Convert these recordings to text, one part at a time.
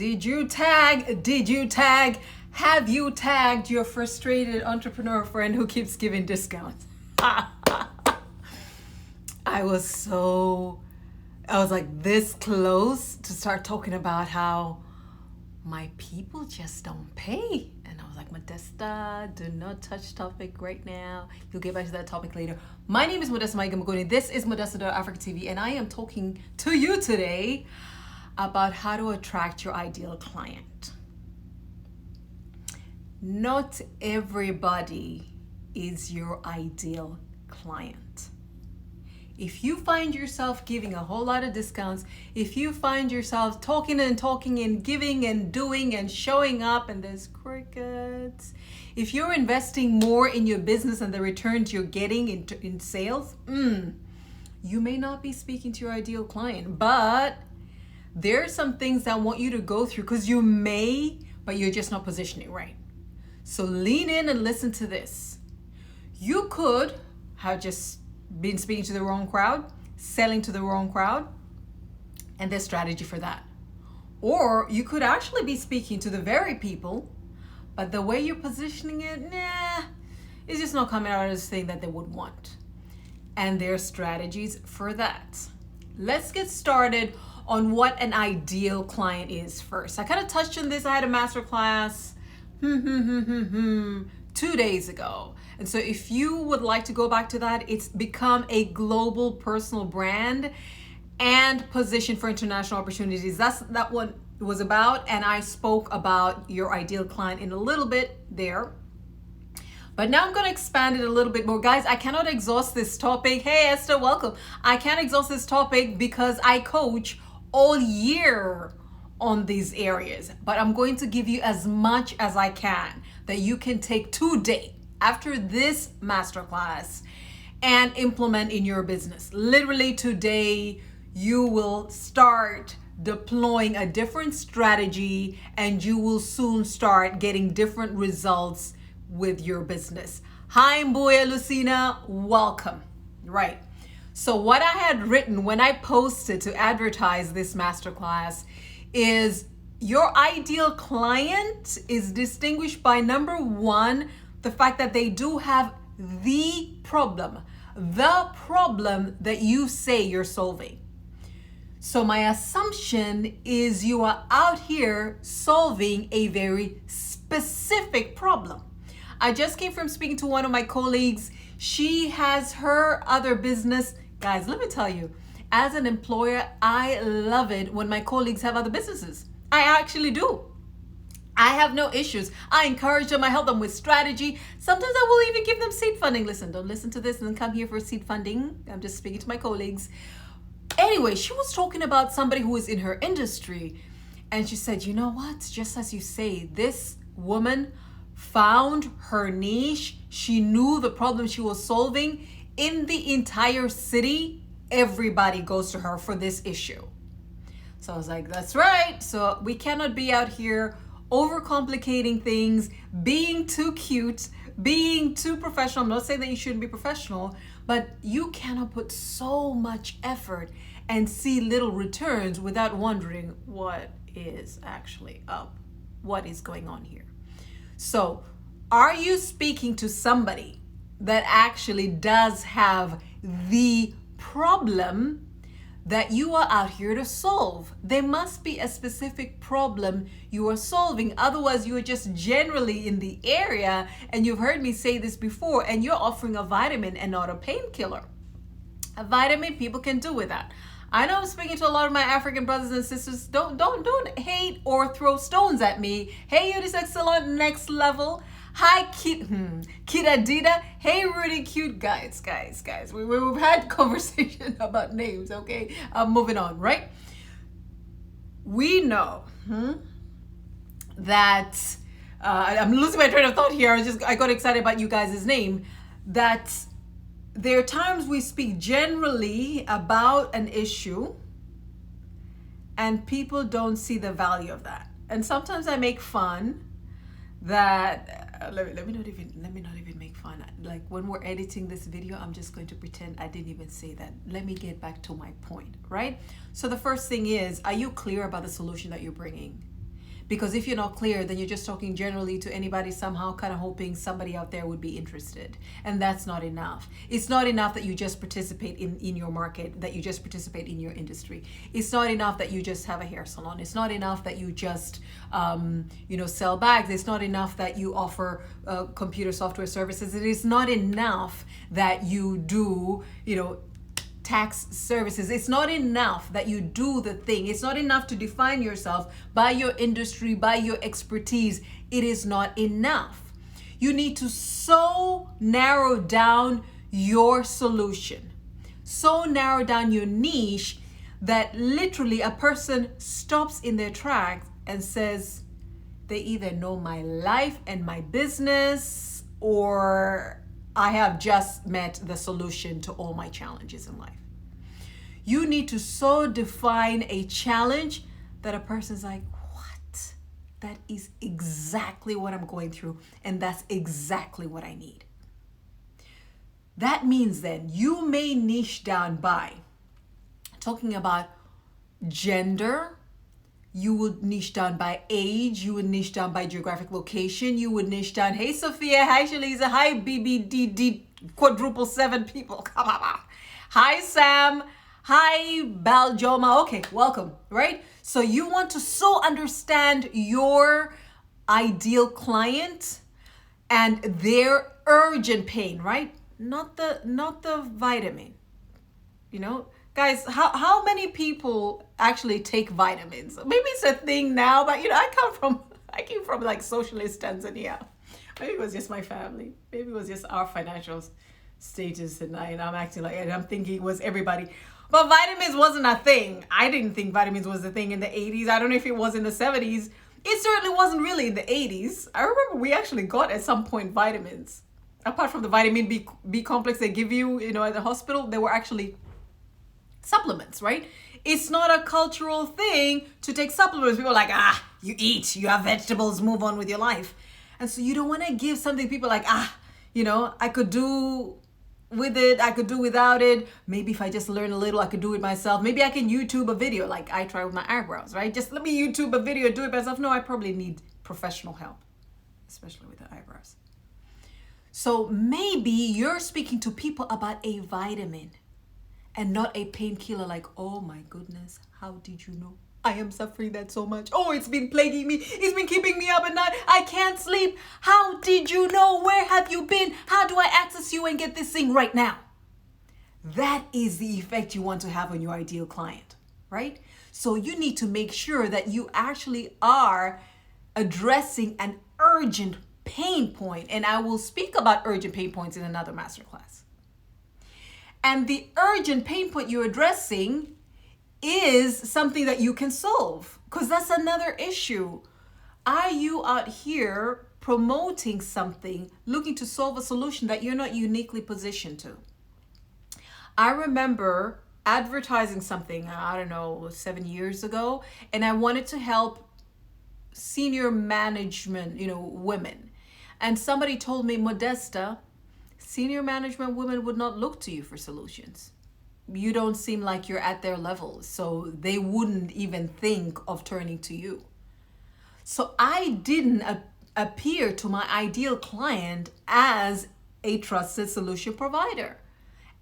Did you tag? Did you tag? Have you tagged your frustrated entrepreneur friend who keeps giving discounts? I was like this close to start talking about how my people just don't pay. And I was like, Modesta, do not touch topic right now. You'll get back to that topic later. My name is Modesta Mahiga. This is Modesta Africa TV, and I am talking to you today about how to attract your ideal client. Not everybody is your ideal client. If you find yourself giving a whole lot of discounts, if you find yourself talking and giving and doing and showing up and there's crickets, if you're investing more in your business and the returns you're getting in sales, you may not be speaking to your ideal client. But there are some things I want you to go through because you may, but you're just not positioning right. So lean in and listen to this. You could have just been speaking to the wrong crowd, selling to the wrong crowd, and there's strategy for that. Or you could actually be speaking to the very people, but the way you're positioning it, it's just not coming out as the thing that they would want. And there are strategies for that. Let's get started on what an ideal client is first. I kind of touched on this. I had a masterclass 2 days ago. And so if you would like to go back to that, it's become a global personal brand and position for international opportunities. That's that one was about. And I spoke about your ideal client in a little bit there. But now I'm going to expand it a little bit more. Guys, I cannot exhaust this topic. Hey, Esther, welcome. I can't exhaust this topic because I coach all year on these areas, but I'm going to give you as much as I can that you can take today after this masterclass and implement in your business. Literally today, you will start deploying a different strategy and you will soon start getting different results with your business. Hi, Mbuya Lucina, welcome. Right. So what I had written when I posted to advertise this masterclass is your ideal client is distinguished by number one, the fact that they do have the problem that you say you're solving. So my assumption is you are out here solving a very specific problem. I just came from speaking to one of my colleagues. She has her other business. Guys, let me tell you, as an employer, I love it when my colleagues have other businesses. I actually do. I have no issues. I encourage them. I help them with strategy. Sometimes I will even give them seed funding. Listen, don't listen to this and then come here for seed funding. I'm just speaking to my colleagues. Anyway, she was talking about somebody who is in her industry. And she said, you know what? Just as you say, this woman found her niche. She knew the problem she was solving. In the entire city, everybody goes to her for this issue. So I was like, that's right. So we cannot be out here overcomplicating things, being too cute, being too professional. I'm not saying that you shouldn't be professional, but you cannot put so much effort and see little returns without wondering what is actually up, what is going on here. So are you speaking to somebody that actually does have the problem that you are out here to solve? There must be a specific problem you are solving. Otherwise, you are just generally in the area, and you've heard me say this before, and you're offering a vitamin and not a painkiller. A vitamin, people can do with that. I know I'm speaking to a lot of my African brothers and sisters. Don't hate or throw stones at me. Hey, Unisex Salon Next Level. Hi, Kid Adida. Hey, Rudy Cute. Guys. We've had conversation about names, okay? I'm moving on, right? We know that, I'm losing my train of thought here. I got excited about you guys' name. That there are times we speak generally about an issue and people don't see the value of that. And sometimes I make fun that let me not even make fun. Like when we're editing this video, I'm just going to pretend I didn't even say that. Let me get back to my point, right? So the first thing is, are you clear about the solution that you're bringing? Because if you're not clear, then you're just talking generally to anybody, somehow kind of hoping somebody out there would be interested. And that's not enough. It's not enough that you just participate in your market, that you just participate in your industry. It's not enough that you just have a hair salon. It's not enough that you just, sell bags. It's not enough that you offer computer software services. It is not enough that you do, tax services. It's not enough that you do the thing. It's not enough to define yourself by your industry, by your expertise. It is not enough. You need to so narrow down your solution, so narrow down your niche that literally a person stops in their tracks and says, they either know my life and my business, or I have just met the solution to all my challenges in life. You need to so define a challenge that a person's like, what? That is exactly what I'm going through, and that's exactly what I need. That means then you may niche down by talking about gender. You would niche down by age. You would niche down by geographic location. You would niche down, hey Sophia, hi Shalisa, hi BBDD quadruple 7 people. Hi Sam, hi Baljoma. Okay, welcome, right? So you want to so understand your ideal client and their urgent pain, right? Not the vitamin. Guys, how many people actually take vitamins? Maybe it's a thing now, but I came from like socialist Tanzania. Maybe it was just my family. Maybe it was just our financial status, and I'm acting like, and I'm thinking it was everybody. But vitamins wasn't a thing. I didn't think vitamins was a thing in the 80s. I don't know if it was in the 70s. It certainly wasn't really in the 80s. I remember we actually got at some point vitamins. Apart from the vitamin B complex they give you, at the hospital, they were actually supplements, right? It's not a cultural thing to take supplements. People are like, you eat, you have vegetables, move on with your life. And so you don't want to give something people like, I could do with it, I could do without it. Maybe if I just learn a little, I could do it myself. Maybe I can YouTube a video like I try with my eyebrows, right? Just let me YouTube a video, do it myself. No, I probably need professional help, especially with the eyebrows. So maybe you're speaking to people about a vitamin and not a painkiller, like, oh my goodness, how did you know? I am suffering that so much. Oh, it's been plaguing me. It's been keeping me up at night. I can't sleep. How did you know? Where have you been? How do I access you and get this thing right now? That is the effect you want to have on your ideal client, right? So you need to make sure that you actually are addressing an urgent pain point. And I will speak about urgent pain points in another masterclass. And the urgent pain point you're addressing is something that you can solve, because that's another issue. Are you out here promoting something, looking to solve a solution that you're not uniquely positioned to? I remember advertising something, 7 years ago, and I wanted to help senior management, women. And somebody told me, Modesta, senior management women would not look to you for solutions. You don't seem like you're at their level, so they wouldn't even think of turning to you. So I didn't appear to my ideal client as a trusted solution provider.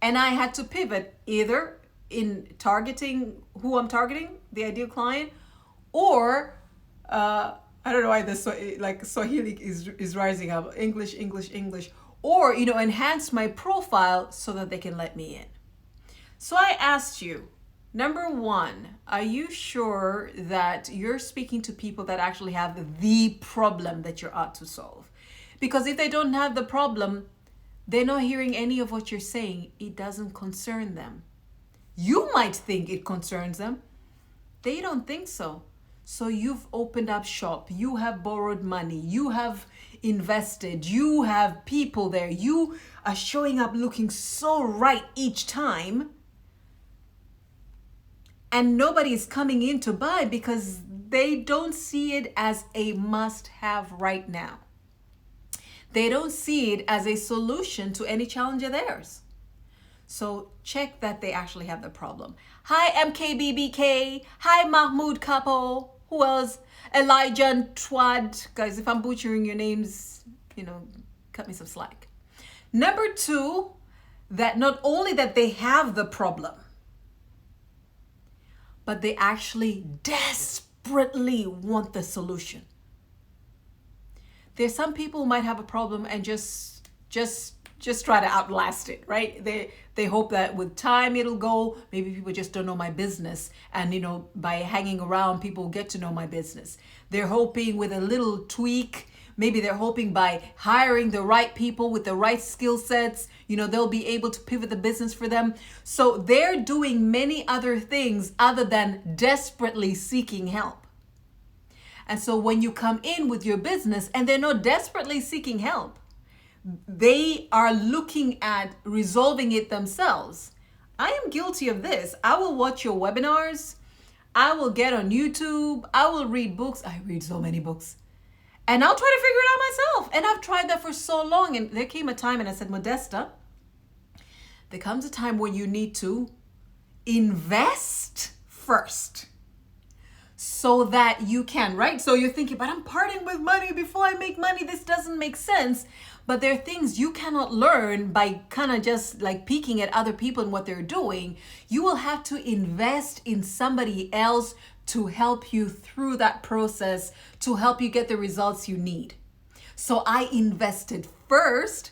And I had to pivot either in targeting who I'm targeting, the ideal client, or I don't know why Swahili is rising up, English, or, enhance my profile so that they can let me in. So I asked you, number one, are you sure that you're speaking to people that actually have the problem that you're out to solve? Because if they don't have the problem, they're not hearing any of what you're saying. It doesn't concern them. You might think it concerns them. They don't think so. So you've opened up shop. You have borrowed money. You have invested. You have people there. You are showing up looking so right each time. And nobody is coming in to buy because they don't see it as a must-have right now. They don't see it as a solution to any challenge of theirs. So check that they actually have the problem. Hi, MKBBK. Hi, Mahmoud Kapo. Who else? Elijah and Twad. Guys, if I'm butchering your names, cut me some slack. Number two, that not only that they have the problem, but they actually desperately want the solution. There's some people who might have a problem and just try to outlast it, right? They hope that with time it'll go. Maybe people just don't know my business, and by hanging around, people will get to know my business. They're hoping with a little tweak. Maybe they're hoping by hiring the right people with the right skill sets, they'll be able to pivot the business for them. So they're doing many other things other than desperately seeking help. And so when you come in with your business and they're not desperately seeking help, they are looking at resolving it themselves. I am guilty of this. I will watch your webinars. I will get on YouTube. I will read books. I read so many books. And I'll try to figure it out myself. And I've tried that for so long. And there came a time and I said, Modesta, there comes a time when you need to invest first so that you can, right? So you're thinking, but I'm parting with money before I make money. This doesn't make sense. But there are things you cannot learn by kind of just like peeking at other people and what they're doing. You will have to invest in somebody else to help you through that process, to help you get the results you need. So I invested first,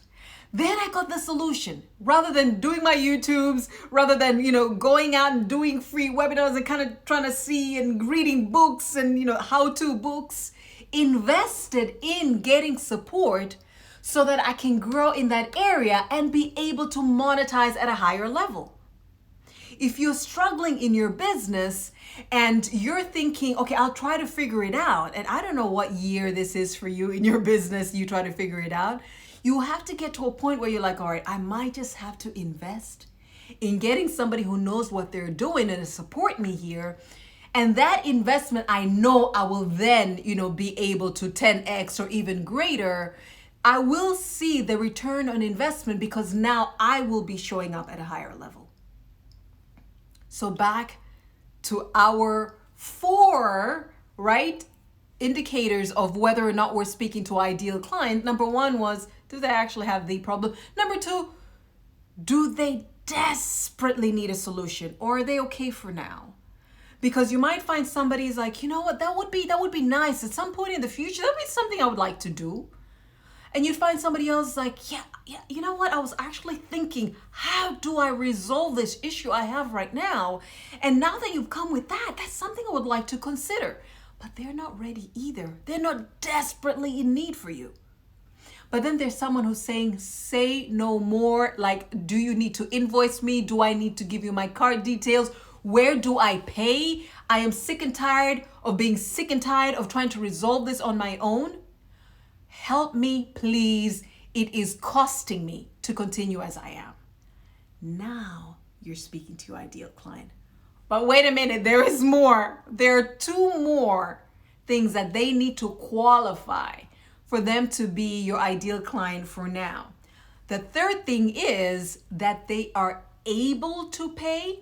then I got the solution. Rather than doing my YouTubes, rather than, going out and doing free webinars and kind of trying to see and reading books and, how-to books, invested in getting support so that I can grow in that area and be able to monetize at a higher level. If you're struggling in your business and you're thinking, okay, I'll try to figure it out, and I don't know what year this is for you in your business, you try to figure it out, you have to get to a point where you're like, all right, I might just have to invest in getting somebody who knows what they're doing and to support me here. And that investment, I know I will then, be able to 10x or even greater. I will see the return on investment because now I will be showing up at a higher level. So back to our 4, right, indicators of whether or not we're speaking to ideal client. Number 1 was, do they actually have the problem? Number 2, do they desperately need a solution, or are they okay for now? Because you might find somebody's like, you know what, that would be nice at some point in the future. That would be something I would like to do. And you'd find somebody else like, yeah, you know what? I was actually thinking, how do I resolve this issue I have right now? And now that you've come with that, that's something I would like to consider. But they're not ready either. They're not desperately in need for you. But then there's someone who's saying, say no more. Like, do you need to invoice me? Do I need to give you my card details? Where do I pay? I am sick and tired of being sick and tired of trying to resolve this on my own. Help me, please. It is costing me to continue as I am. Now you're speaking to your ideal client. But wait a minute, there is more. There are 2 more things that they need to qualify for them to be your ideal client for now. The third thing is that they are able to pay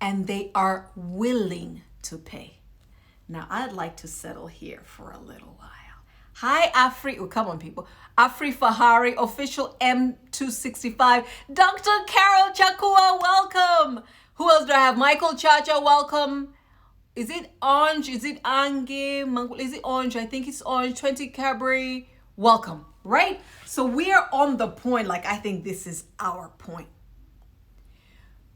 and they are willing to pay. Now I'd like to settle here for a little while. Hi, Afri. Oh, come on, people. Afri Fahari, official M265. Dr. Carol Chakua, welcome. Who else do I have? Michael Chacha, welcome. Is it Orange? Is it Ange? Is it Orange? I think it's Orange. 20 Cabri, welcome, right? So we are on the point, like I think this is our point,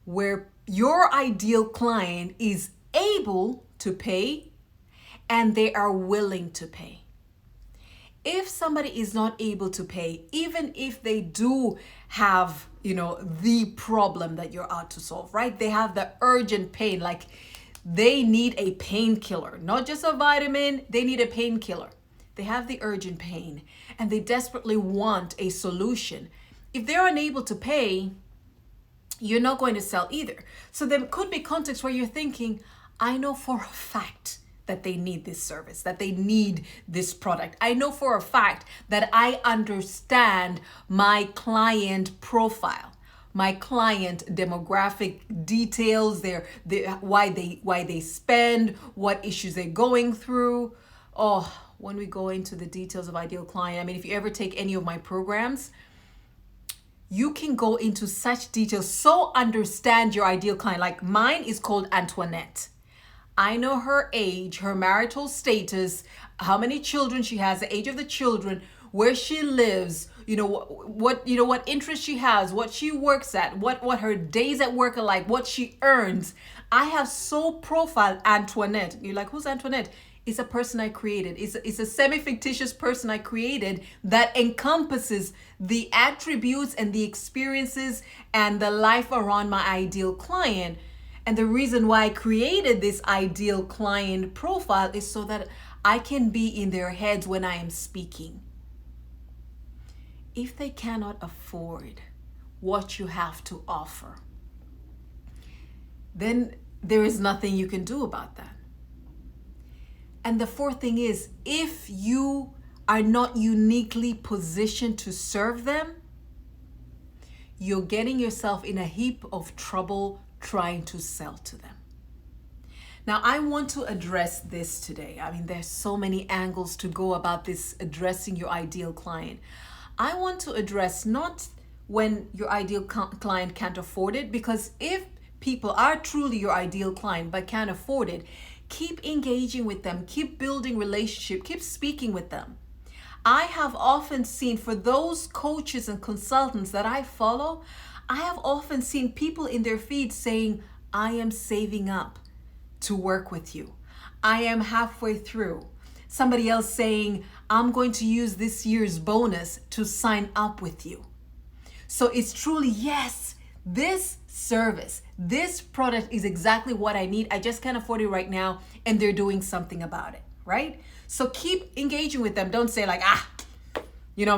where your ideal client is able to pay and they are willing to pay. If somebody is not able to pay, even if they do have, the problem that you're out to solve, right? They have the urgent pain, like they need a painkiller, not just a vitamin, they need a painkiller. They have the urgent pain and they desperately want a solution. If they're unable to pay, you're not going to sell either. So there could be context where you're thinking, I know for a fact that they need this service, that they need this product. I know for a fact that I understand my client profile. my client demographic details, why they spend, what issues they're going through. Oh, when we go into the details of ideal client, I mean, if you ever take any of my programs, you can go into such details, so understand your ideal client. Like mine is called Antoinette. I know her age, her marital status, how many children she has, the age of the children, where she lives, what interest she has, what she works at, what her days at work are like, what she earns. I have so profiled Antoinette. You're like, who's Antoinette? It's a person I created. It's a semi-fictitious person I created that encompasses the attributes and the experiences and the life around my ideal client. And the reason why I created this ideal client profile is so that I can be in their heads when I am speaking. If they cannot afford what you have to offer, then there is nothing you can do about that. And the fourth thing is, if you are not uniquely positioned to serve them, you're getting yourself in a heap of trouble trying to sell to them. Now, I want to address this today. I mean, there's so many angles to go about this, addressing your ideal client. I want to address not when your ideal client can't afford it, because if people are truly your ideal client but can't afford it, keep engaging with them, keep building relationship, keep speaking with them. I have often seen, for those coaches and consultants that I follow, I have often seen people in their feed saying, I am saving up to work with you. I am halfway through. Somebody else saying, I'm going to use this year's bonus to sign up with you. So it's truly, yes, this service, this product is exactly what I need. I just can't afford it right now. And they're doing something about it, right? So keep engaging with them. Don't say like,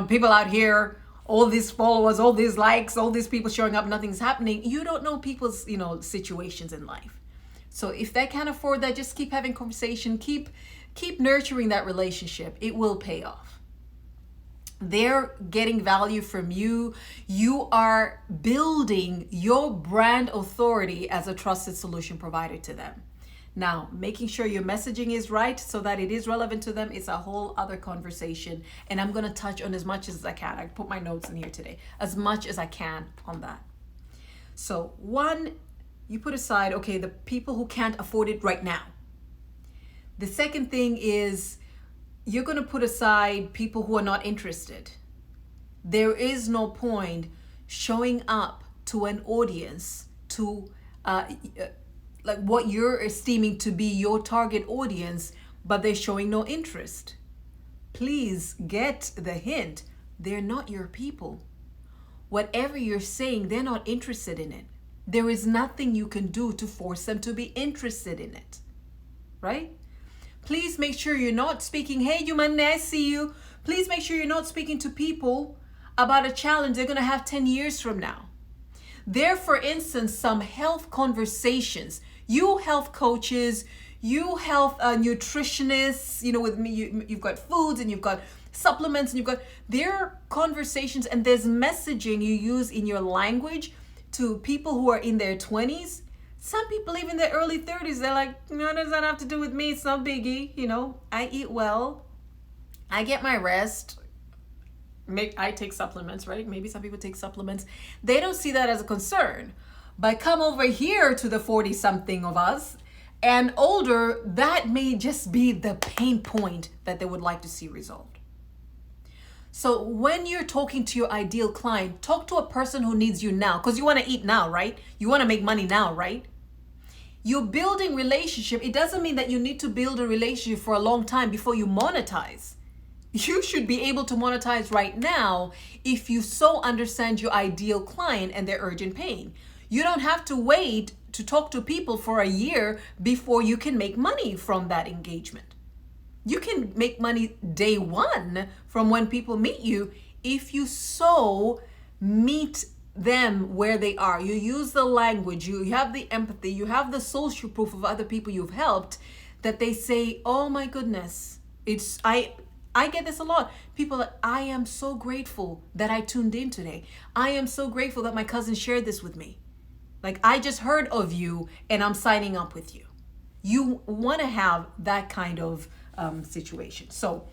people out here, all these followers, all these likes, all these people showing up, nothing's happening. You don't know people's, situations in life. So if they can't afford that, just keep having conversation, keep nurturing that relationship. It will pay off. They're getting value from you. You are building your brand authority as a trusted solution provider to them. Now, making sure your messaging is right so that it is relevant to them is a whole other conversation. And I'm going to touch on as much as I can. I put my notes in here today, as much as I can on that. So one, you put aside, okay, the people who can't afford it right now. The second thing is, you're going to put aside people who are not interested. There is no point showing up to an audience, to like what you're esteeming to be your target audience, but they're showing no interest. Please get the hint. They're not your people. Whatever you're saying, they're not interested in it. There is nothing you can do to force them to be interested in it, right? Please make sure you're not speaking, hey, you man, I see you. Please make sure you're not speaking to people about a challenge they're going to have 10 years from now. There, for instance, some health conversations. You health coaches, you health nutritionists, with me, you've got foods and you've got supplements and there are conversations and there's messaging you use in your language to people who are in their 20s. Some people, even in their early 30s, they're like, no, it doesn't have to do with me. It's no biggie. I eat well. I get my rest. I take supplements, right? Maybe some people take supplements. They don't see that as a concern. But come over here to the 40-something of us and older, that may just be the pain point that they would like to see resolved. So when you're talking to your ideal client, talk to a person who needs you now, because you want to eat now, right? You want to make money now, right? You're building relationship. It doesn't mean that you need to build a relationship for a long time before you monetize. You should be able to monetize right now if you so understand your ideal client and their urgent pain. You don't have to wait to talk to people for a year before you can make money from that engagement. You can make money day one from when people meet you if you so meet them where they are. You use the language, you have the empathy, you have the social proof of other people you've helped that they say, oh my goodness, I I get this a lot. People are like, I am so grateful that I tuned in today. I am so grateful that my cousin shared this with me. Like, I just heard of you and I'm signing up with you. You want to have that kind of situation. So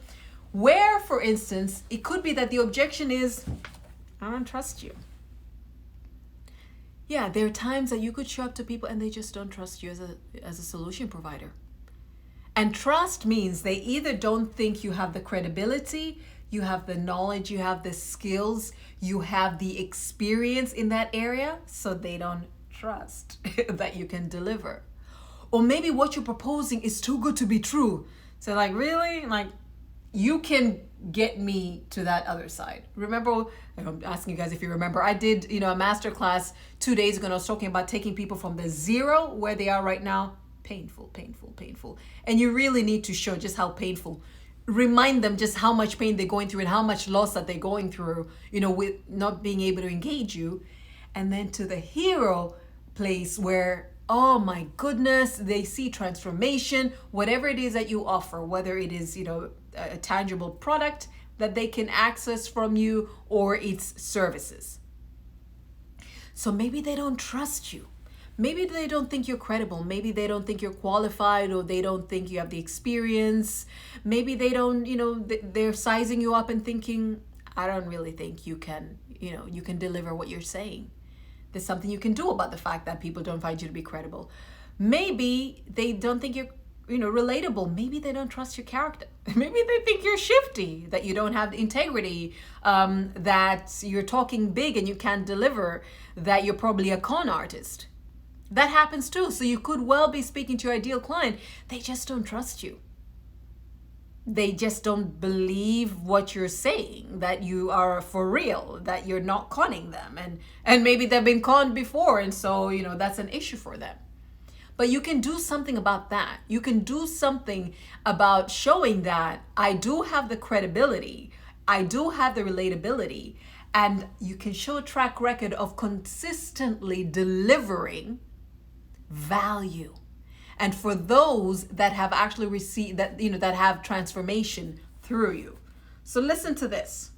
where, for instance, it could be that the objection is, I don't trust you. Yeah, there are times that you could show up to people and they just don't trust you as a solution provider. And trust means they either don't think you have the credibility, you have the knowledge, you have the skills, you have the experience in that area, so they don't trust that you can deliver. Or maybe what you're proposing is too good to be true. So like, really? Like, you can get me to that other side. Remember, I'm asking you guys if you remember, I did, a master class 2 days ago, and I was talking about taking people from the zero where they are right now. Painful, painful, painful. And you really need to show just how painful. Remind them just how much pain they're going through and how much loss that they're going through, with not being able to engage you. And then to the hero place where, oh my goodness, they see transformation, whatever it is that you offer, whether it is, a tangible product that they can access from you or its services. So maybe they don't trust you. Maybe they don't think you're credible. Maybe they don't think you're qualified, or they don't think you have the experience. Maybe they don't, they're sizing you up and thinking, I don't really think you can, you can deliver what you're saying. There's something you can do about the fact that people don't find you to be credible. Maybe they don't think you're, relatable. Maybe they don't trust your character. Maybe they think you're shifty, that you don't have integrity, that you're talking big and you can't deliver, that you're probably a con artist. That happens too. So you could well be speaking to your ideal client. They just don't trust you. They just don't believe what you're saying, that you are for real, that you're not conning them. And maybe they've been conned before. And so, that's an issue for them. But you can do something about that. You can do something about showing that I do have the credibility, I do have the relatability, and you can show a track record of consistently delivering value. And for those that have actually received that, that have transformation through you. So listen to this.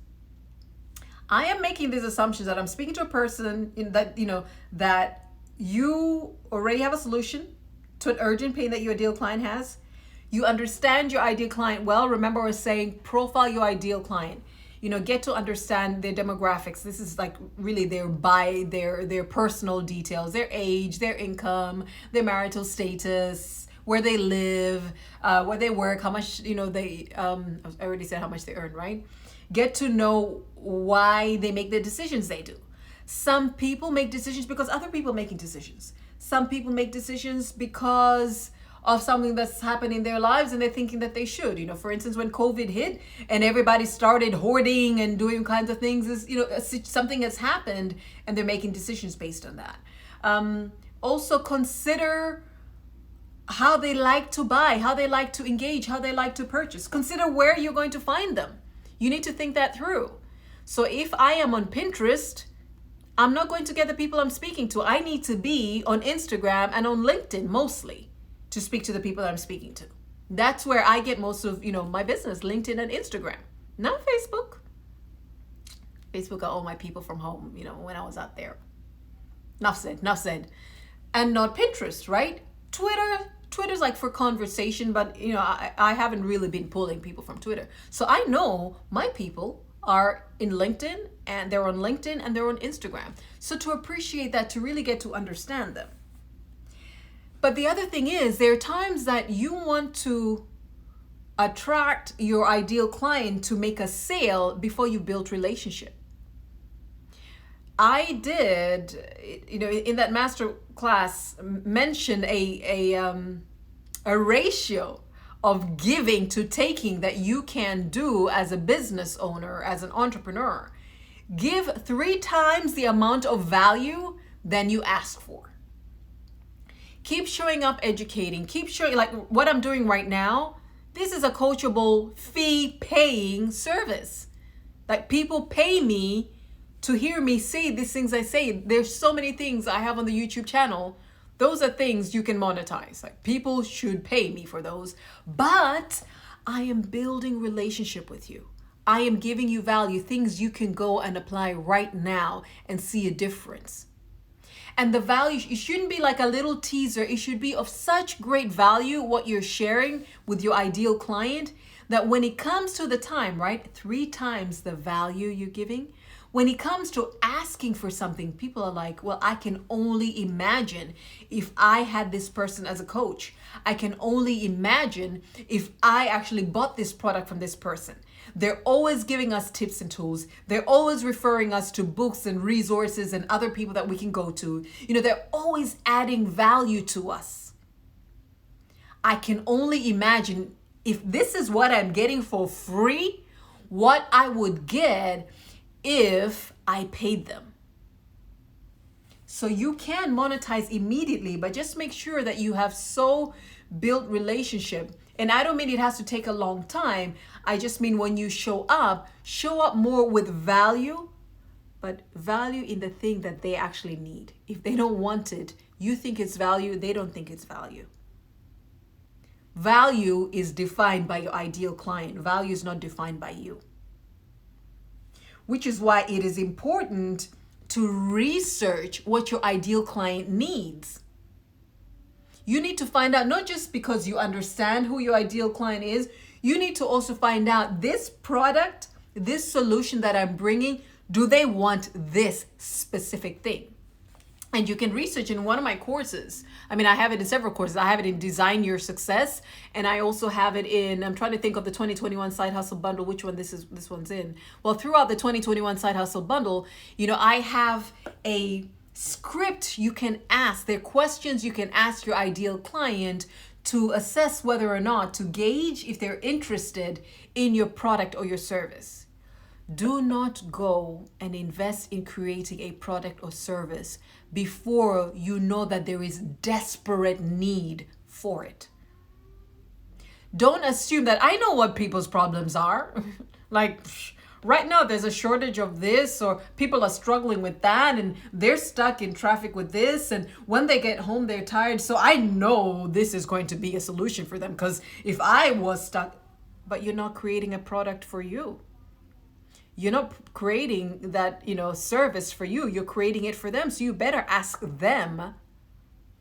I am making these assumptions that I'm speaking to a person that you already have a solution to an urgent pain that your ideal client has. You understand your ideal client well. Remember, I was saying profile your ideal client. Get to understand their demographics. This is like really their personal details, their age, their income, their marital status, where they live, where they work, how much, I already said how much they earn, right? Get to know why they make the decisions they do. Some people make decisions because other people are making decisions. Some people make decisions because of something that's happened in their lives and they're thinking that they should. For instance, when COVID hit and everybody started hoarding and doing kinds of things, is something that's happened and they're making decisions based on that. Also consider how they like to buy, how they like to engage, how they like to purchase. Consider where you're going to find them. You need to think that through. So if I am on Pinterest, I'm not going to get the people I'm speaking to. I need to be on Instagram and on LinkedIn mostly to speak to the people that I'm speaking to. That's where I get most of, my business, LinkedIn and Instagram, not Facebook. Facebook got all my people from home, when I was out there. Enough said. And not Pinterest, right? Twitter's like for conversation, but, I haven't really been pulling people from Twitter. So I know my people are in LinkedIn, and they're on LinkedIn and they're on Instagram. So to appreciate that, to really get to understand them. But the other thing is, there are times that you want to attract your ideal client to make a sale before you build relationship. I did, in that master class, mention a ratio of giving to taking that you can do as a business owner, as an entrepreneur. Give 3 times the amount of value than you ask for. Keep showing up, educating. Keep showing, like what I'm doing right now. This is a coachable, fee-paying service. Like, people pay me to hear me say these things I say. There's so many things I have on the YouTube channel. Those are things you can monetize. Like, people should pay me for those. But I am building relationship with you. I am giving you value, things you can go and apply right now and see a difference. And the value, it shouldn't be like a little teaser. It should be of such great value, what you're sharing with your ideal client, that when it comes to the time, right? 3 times the value you're giving. When it comes to asking for something, people are like, well, I can only imagine if I had this person as a coach. I can only imagine if I actually bought this product from this person. They're always giving us tips and tools. They're always referring us to books and resources and other people that we can go to. They're always adding value to us. I can only imagine if this is what I'm getting for free, what I would get if I paid them. So you can monetize immediately, but just make sure that you have so built relationship. And I don't mean it has to take a long time. I just mean when you show up more with value, but value in the thing that they actually need. If they don't want it, you think it's value, they don't think it's value. Value is defined by your ideal client. Value is not defined by you. Which is why it is important to research what your ideal client needs. You need to find out, not just because you understand who your ideal client is, you need to also find out this product, this solution that I'm bringing, do they want this specific thing? And you can research in one of my courses. I have it in several courses. I have it in Design Your Success. And I also have it in, I'm trying to think of the 2021 Side Hustle Bundle, which one this one's in. Well, throughout the 2021 Side Hustle Bundle, I have a script you can ask. There are questions you can ask your ideal client to assess whether or not, to gauge if they're interested in your product or your service. Do not go and invest in creating a product or service before you know that there is desperate need for it. Don't assume that I know what people's problems are. Like, right now there's a shortage of this, or people are struggling with that, and they're stuck in traffic with this, and when they get home they're tired. So I know this is going to be a solution for them, because if I was stuck, but you're not creating a product for you. You're not creating that, service for you. You're creating it for them. So you better ask them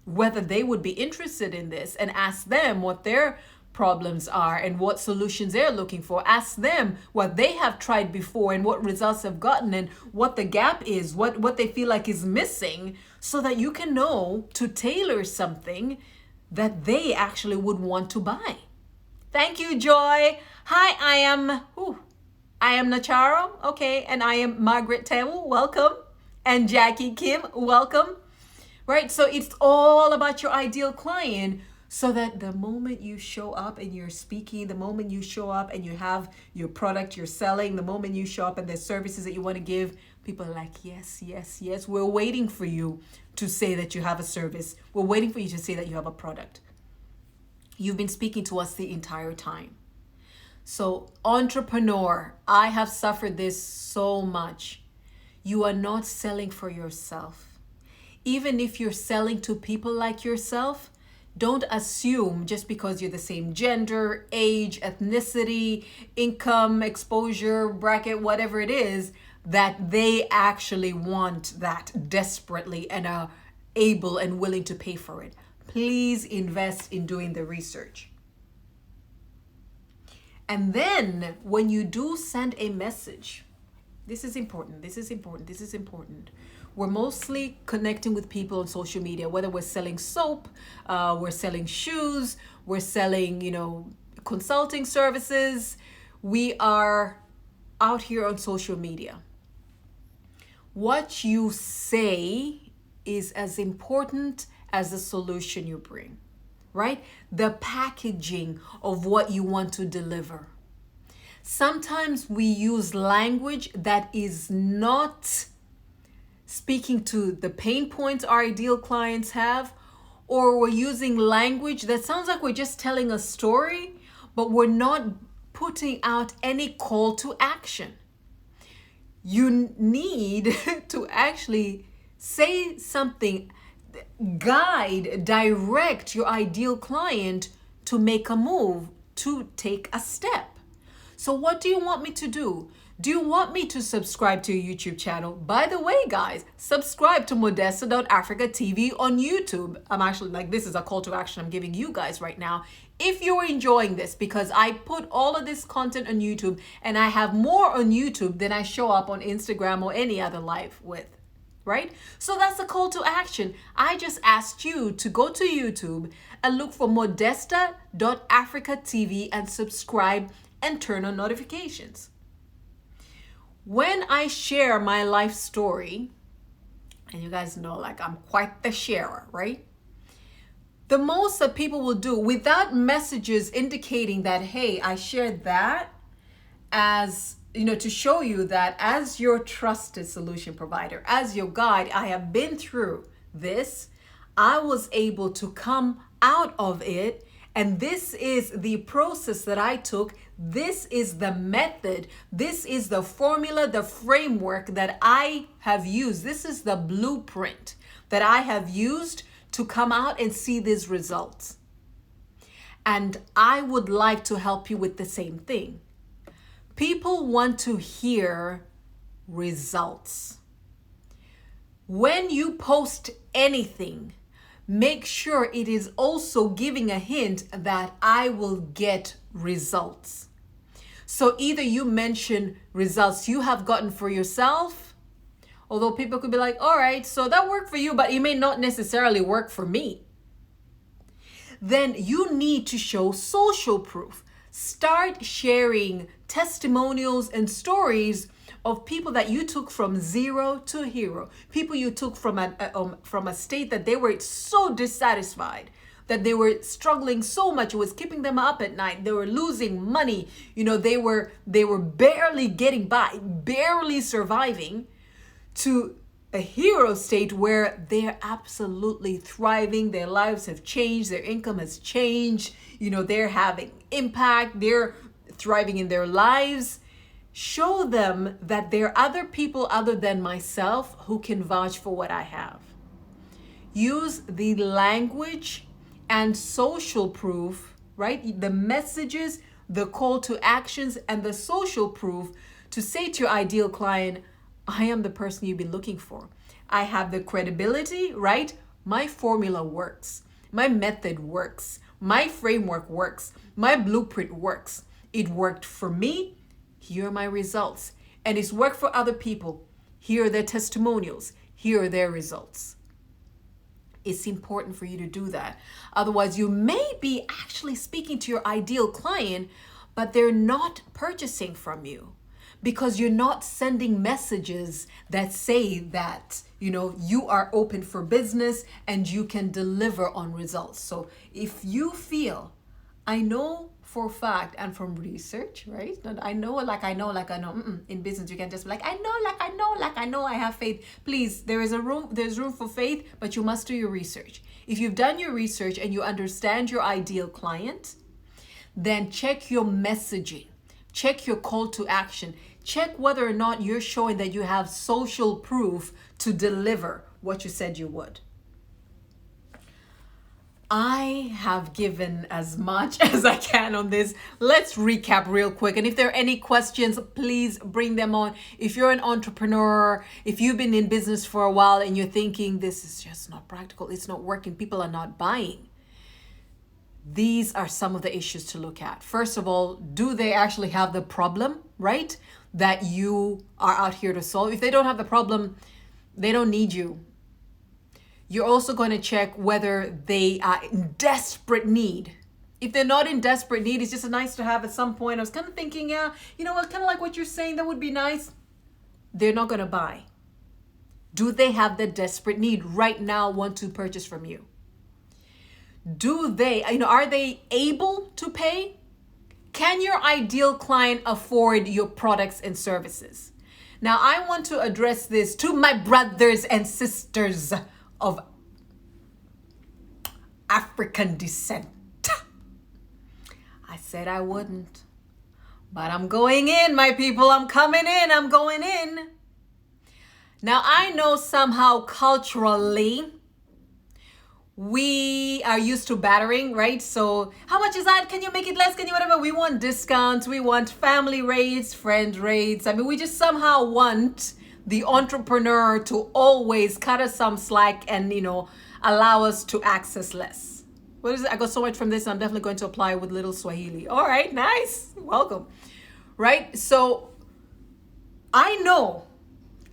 whether they would be interested in this, and ask them what their problems are and what solutions they're looking for. Ask them what they have tried before and what results have gotten, and what the gap is, what they feel like is missing, so that you can know to tailor something that they actually would want to buy. Thank you, Joy. Hi, I am Nacharo, okay, and I am Margaret Temu, welcome, and Jackie Kim, welcome, right? So it's all about your ideal client, so that the moment you show up and you're speaking, the moment you show up and you have your product you're selling, the moment you show up and there's services that you want to give, people are like, yes, yes, yes, we're waiting for you to say that you have a service. We're waiting for you to say that you have a product. You've been speaking to us the entire time. So, entrepreneur, I have suffered this so much. You are not selling for yourself. Even if you're selling to people like yourself, don't assume just because you're the same gender, age, ethnicity, income, exposure, bracket, whatever it is, that they actually want that desperately and are able and willing to pay for it. Please invest in doing the research. And then when you do send a message, this is important. We're mostly connecting with people on social media, whether we're selling soap, we're selling shoes, we're selling, consulting services. We are out here on social media. What you say is as important as the solution you bring. Right? The packaging of what you want to deliver. Sometimes we use language that is not speaking to the pain points our ideal clients have, or we're using language that sounds like we're just telling a story, but we're not putting out any call to action. You need to actually say something, guide, direct your ideal client to make a move, to take a step. So what do you want me to do? Do you want me to subscribe to your YouTube channel? By the way, guys, subscribe to Modesta.Africa TV on YouTube. I'm actually like, this is a call to action I'm giving you guys right now. If you're enjoying this, because I put all of this content on YouTube and I have more on YouTube than I show up on Instagram or any other live with, right? So that's a call to action. I just asked you to go to YouTube and look for Modesta.Africa TV and subscribe and turn on notifications. When I share my life story, and you guys know, like, I'm quite the sharer, right? The most that people will do without messages indicating that, hey, I shared that as, to show you that as your trusted solution provider, as your guide, I have been through this. I was able to come out of it. And this is the process that I took. This is the method. This is the formula, the framework that I have used. This is the blueprint that I have used to come out and see these results. And I would like to help you with the same thing. People want to hear results. When you post anything, make sure it is also giving a hint that I will get results. So either you mention results you have gotten for yourself, although people could be like, all right, so that worked for you, but it may not necessarily work for me. Then you need to show social proof. Start sharing testimonials and stories of people that you took from zero to hero, people you took from a state that they were so dissatisfied, that they were struggling so much, it was keeping them up at night, they were losing money, they were barely getting by, barely surviving, to a hero state where they're absolutely thriving, their lives have changed, their income has changed, they're having impact, they're thriving in their lives. Show them that there are other people other than myself who can vouch for what I have. Use the language and social proof, right? The messages, the call to actions, and the social proof to say to your ideal client, I am the person you've been looking for. I have the credibility, right? My formula works. My method works. My framework works. My blueprint works. It worked for me. Here are my results. And it's worked for other people. Here are their testimonials. Here are their results. It's important for you to do that. Otherwise, you may be actually speaking to your ideal client, but they're not purchasing from you because you're not sending messages that say that, you are open for business and you can deliver on results. So if you feel, I know for a fact and from research, right? I know. In business, you can just be like, I know, I have faith. Please, there's room for faith, but you must do your research. If you've done your research and you understand your ideal client, then check your messaging, check your call to action, check whether or not you're showing that you have social proof to deliver what you said you would. I have given as much as I can on this. Let's recap real quick. And if there are any questions, please bring them on. If you're an entrepreneur, if you've been in business for a while and you're thinking this is just not practical, it's not working, people are not buying, these are some of the issues to look at. First of all, do they actually have the problem, right, that you are out here to solve? If they don't have the problem, they don't need you. You're also going to check whether they are in desperate need. If they're not in desperate need, it's just a nice to have at some point. I was kind of thinking, kind of like what you're saying, that would be nice. They're not going to buy. Do they have the desperate need right now, want to purchase from you? Do they, are they able to pay? Can your ideal client afford your products and services? Now, I want to address this to my brothers and sisters of African descent. I said I wouldn't, but I'm going in, my people. I'm coming in. I'm going in. Now, I know somehow culturally we are used to battering, right? So how much is that? Can you make it less? Can you whatever? We want discounts. We want family rates, friend rates. I mean, we just somehow want the entrepreneur to always cut us some slack and, allow us to access less. What is it? I got so much from this. I'm definitely going to apply with little Swahili. All right, nice. Welcome. Right? So I know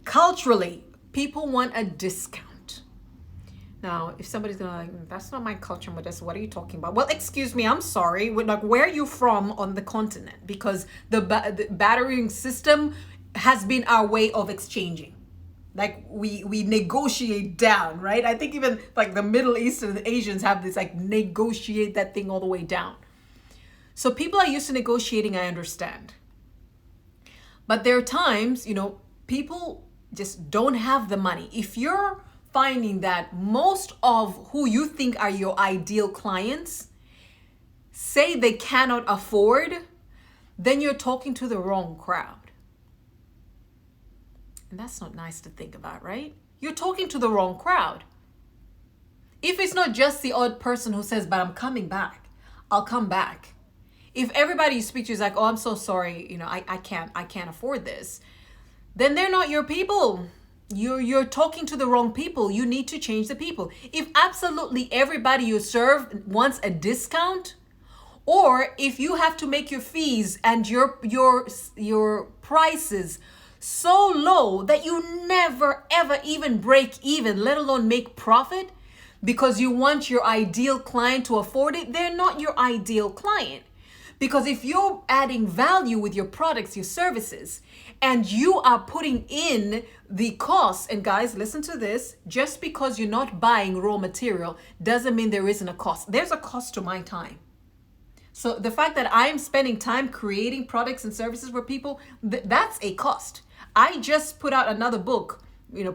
culturally people want a discount. Now, if somebody's gonna that's not my culture, Modesta, what are you talking about? Well, excuse me, I'm sorry. Where are you from on the continent? Because the battering system has been our way of exchanging. Like we negotiate down, right? I think even like the Middle East and the Asians have this like negotiate that thing all the way down. So people are used to negotiating, I understand. But there are times, people just don't have the money. If you're finding that most of who you think are your ideal clients say they cannot afford, then you're talking to the wrong crowd. And that's not nice to think about, right? You're talking to the wrong crowd. If it's not just the odd person who says, but I'm coming back, I'll come back. If everybody you speak to is like, oh, I'm so sorry, I can't afford this, then they're not your people. You're talking to the wrong people. You need to change the people. If absolutely everybody you serve wants a discount, or if you have to make your fees and your prices so low that you never ever even break even, let alone make profit, because you want your ideal client to afford it, they're not your ideal client. Because if you're adding value with your products, your services, and you are putting in the cost, and guys, listen to this, just because you're not buying raw material doesn't mean there isn't a cost. There's a cost to my time. So the fact that I'm spending time creating products and services for people, that's a cost. I just put out another book,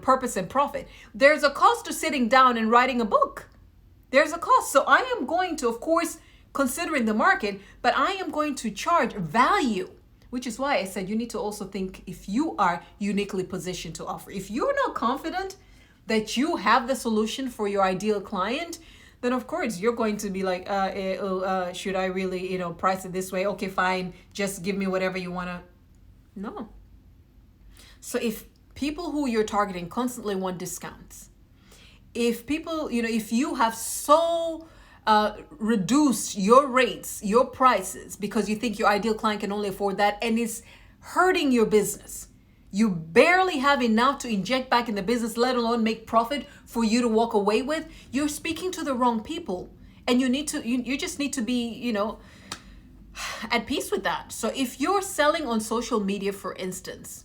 Purpose and Profit. There's a cost to sitting down and writing a book. There's a cost. So I am going to, of course, considering the market, but I am going to charge value, which is why I said you need to also think if you are uniquely positioned to offer. If you're not confident that you have the solution for your ideal client, then of course you're going to be like, should I really, price it this way? Okay, fine. Just give me whatever you want to. No. So if people who you're targeting constantly want discounts, if people, if you have so reduce your rates, your prices, because you think your ideal client can only afford that, and it's hurting your business. You barely have enough to inject back in the business, let alone make profit for you to walk away with. You're speaking to the wrong people, and you just need to be, at peace with that. So if you're selling on social media, for instance,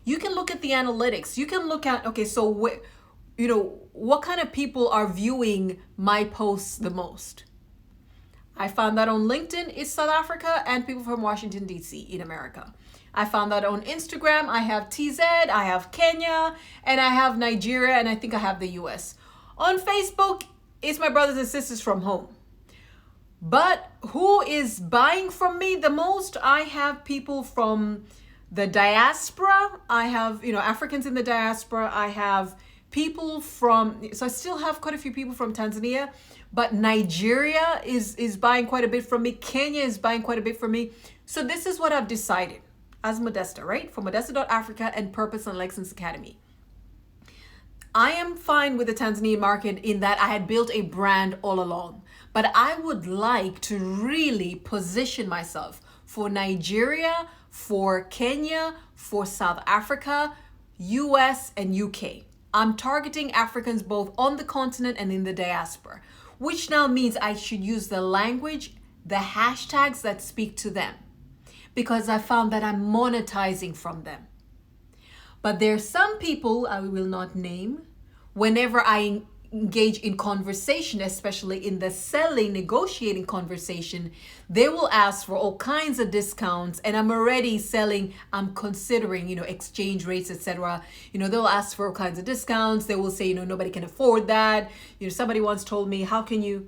you can look at the analytics. You can look at, okay, so what kind of people are viewing my posts the most? I found that on LinkedIn, it's South Africa and people from Washington, D.C. in America. I found that on Instagram, I have TZ, I have Kenya, and I have Nigeria, and I think I have the US. On Facebook, it's my brothers and sisters from home. But who is buying from me the most? I have people from the diaspora. I have, Africans in the diaspora. I have people so I still have quite a few people from Tanzania, but Nigeria is buying quite a bit from me. Kenya is buying quite a bit from me. So this is what I've decided as Modesta, right? For Modesta.Africa and Purpose and Lexington Academy. I am fine with the Tanzanian market in that I had built a brand all along, but I would like to really position myself for Nigeria, for Kenya, for South Africa, US, and UK. I'm targeting Africans both on the continent and in the diaspora, which now means I should use the language, the hashtags that speak to them, because I found that I'm monetizing from them. But there's some people I will not name. Whenever I engage in conversation, especially in the selling, negotiating conversation, they will ask for all kinds of discounts, and I'm already selling, I'm considering, exchange rates, etc. They'll ask for all kinds of discounts. They will say, nobody can afford that. Somebody once told me, how can you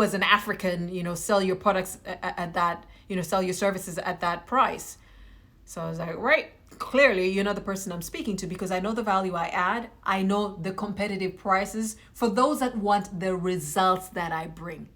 as an African, sell your products at that, sell your services at that price? So I was like, right, clearly you're not the person I'm speaking to, because I know the value I add. I know the competitive prices for those that want the results that I bring.